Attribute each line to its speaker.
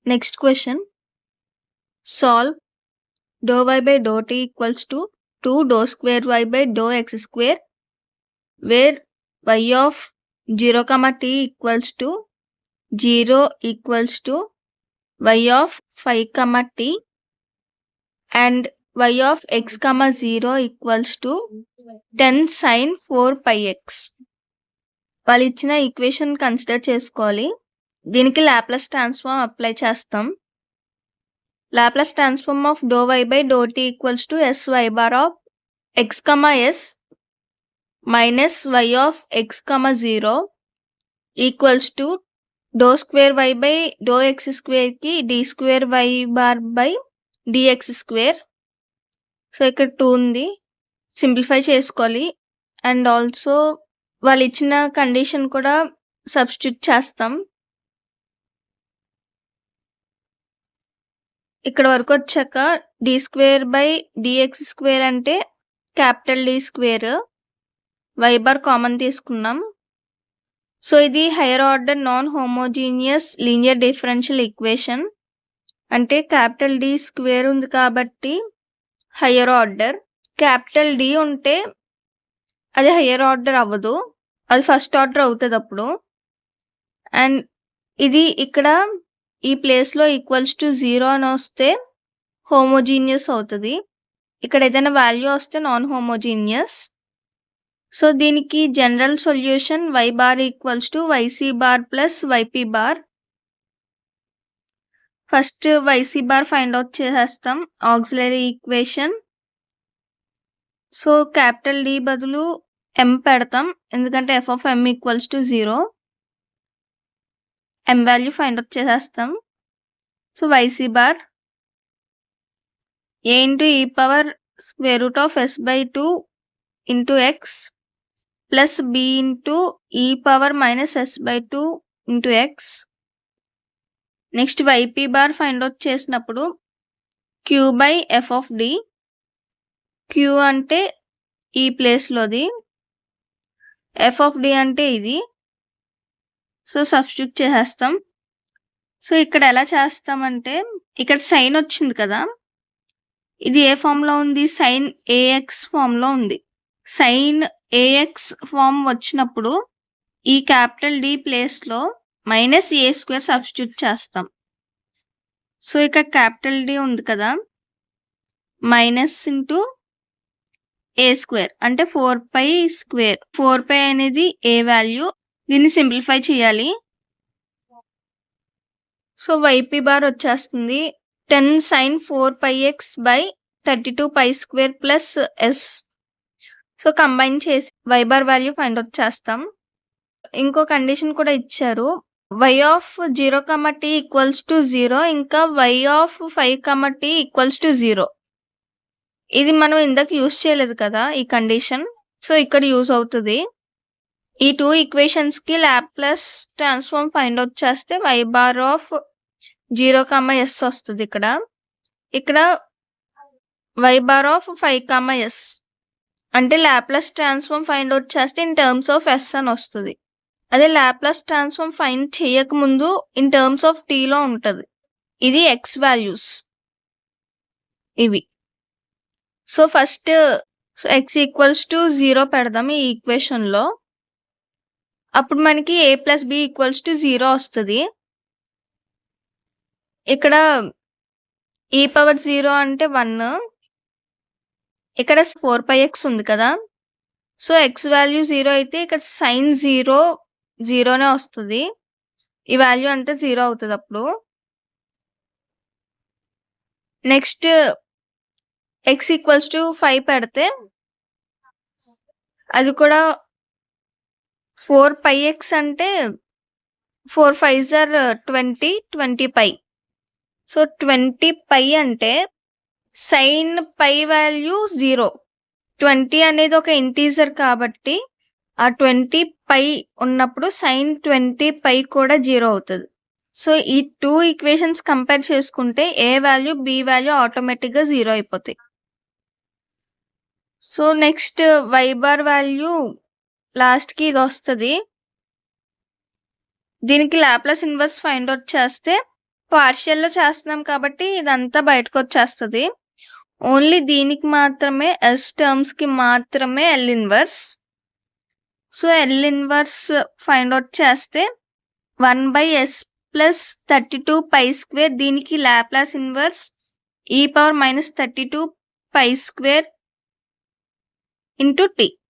Speaker 1: Next question. Solve dou y by dou t equals to 2 dou square y by dou x square, where y of 0, t equals to 0 equals to y of 5, t and y of x, 0 equals to 10 sin 4 pi x. వాళ్ళు ఇచ్చిన equation consider చేసుకోవాలి. దీనికి Laplace transform apply చేస్తాం. Laplace transform of dou y by dou t equals to sy bar of x, s minus y of x, 0 equals to dou square y by dou x square కి d square y bar by dx square. So ఇక్కడ 2 ఉంది, simplify చేసుకోవాలి. And also వాళ్ళు ఇచ్చిన condition కూడా substitute చేస్తాం. ఇక్కడ వరకు వచ్చాక d square by dx square అంటే capital D square, y bar common తీసుకున్నాం. సో ఇది hire order non homogeneous linear differential equation. అంటే క్యాపిటల్ D స్క్వేర్ ఉంది కాబట్టి హైయర్ ఆర్డర్. క్యాపిటల్ D ఉంటే అది హైయర్ ఆర్డర్ అవ్వదు, అది ఫస్ట్ ఆర్డర్ అవుతుంది అప్పుడు. అండ్ ఇది ఇక్కడ ఈ ప్లేస్లో ఈక్వల్స్ టు 0 అని వస్తే హోమోజీనియస్ అవుతుంది. ఇక్కడ ఏదైనా వాల్యూ వస్తే నాన్ హోమోజీనియస్. సో దీనికి general solution y bar equals to yc bar plus yp bar. First yc bar find out చేసేస్తాం, auxiliary equation. So capital D బదులు m పెడతాం, ఎందుకంటే f of m equals to 0. m value find out చేసేస్తాం. So yc bar a into e power square root of s by 2 into x plus b into e power minus s by 2 into x. Next yp bar find out చేసినప్పుడు q by f of d. q అంటే ఈ ప్లేస్లోది, f of d అంటే ఇది. So substitute చేసేస్తాం. So ఇక్కడ ఎలా చేస్తామంటే ఇక్కడ సైన్ వచ్చింది కదా, ఇది ఏ ఫామ్లో ఉంది, సైన్ ax ఫామ్లో ఉంది. సైన్ ax ఫామ్ వచ్చినప్పుడు ఈ క్యాపిటల్ D ప్లేస్లో మైనస్ a స్క్వేర్ సబ్స్టిట్యూట్ చేస్తాం. సో ఇక్కడ క్యాపిటల్ D ఉంది కదా, మైనస్ ఇంటూ a స్క్వేర్ అంటే 4π స్క్వేర్. 4π అనేది a వాల్యూ, దీన్ని సింప్లిఫై చేయాలి. సో yp బార్ వచ్చేస్తుంది 10 sin 4πx by 32 π square plus s. So combine చేసి y bar value find out చేస్తాం. ఇంకో కండిషన్ కూడా ఇచ్చారు, y of 0, t equals to 0, ఇంకా y of 5, t equals to 0. ఇది మనం ఇందాక యూజ్ చేయలేదు కదా ఈ కండిషన్, సో ఇక్కడ యూజ్ అవుతుంది. ఈ 2 ఈక్వేషన్స్కి లాప్లాస్ ట్రాన్స్ఫార్మ్ ఫైండ్ అవుట్ చేస్తే y బార్ ఆఫ్ 0, s వస్తుంది. ఇక్కడ y బార్ ఆఫ్ 5, s అంటే లాప్లాస్ ట్రాన్స్ఫార్మ్ ఫైండ్ అవుట్ చేస్తే ఇన్ టర్మ్స్ ఆఫ్ s అని వస్తుంది. అదే లాప్లాస్ ట్రాన్స్ఫార్మ్ ఫైండ్ చేయకముందు ఇన్ టర్మ్స్ ఆఫ్ tలో ఉంటుంది. ఇది x వాల్యూస్ ఇవి. So first x equals to 0 పెడదాం ఈ ఈక్వేషన్లో. అప్పుడు మనకి a plus b equals to 0 వస్తుంది. ఇక్కడ e పవర్ 0 అంటే 1, ఇక్కడ 4πx ఉంది కదా, సో x వాల్యూ 0 అయితే ఇక్కడ సైన్ 0 0నే వస్తుంది. ఈ వాల్యూ అంతా 0 అవుతుంది అప్పుడు. నెక్స్ట్ x ఈక్వల్స్ టు 5 పెడితే అది కూడా 4πx అంటే 4 5s are 20, 20 π. సో 20 π అంటే సైన్ పై వాల్యూ 0. 20 అనేది ఒక ఇంటీజర్ కాబట్టి ఆ 20 π ఉన్నప్పుడు సైన్ 20 π కూడా 0 అవుతుంది. సో ఈ 2 ఈక్వేషన్స్ కంపేర్ చేసుకుంటే ఏ వాల్యూ బి వాల్యూ ఆటోమేటిక్గా 0 అయిపోతాయి. So next y bar value లాస్ట్కి ఇది వస్తుంది. దీనికి లాప్లాస్ ఇన్వర్స్ ఫైండ్ అవుట్ చేస్తే పార్షియల్‌లో చేస్తున్నాం కాబట్టి ఇదంతా బయటకొచ్చేస్తది. ఓన్లీ దీనికి మాత్రమే ఎస్ టర్మ్స్‌కి మాత్రమే L inverse. So, L inverse find out చేస్తే 1/s ప్లస్ 32π² దీనికి Laplace inverse e⁻32π² into t.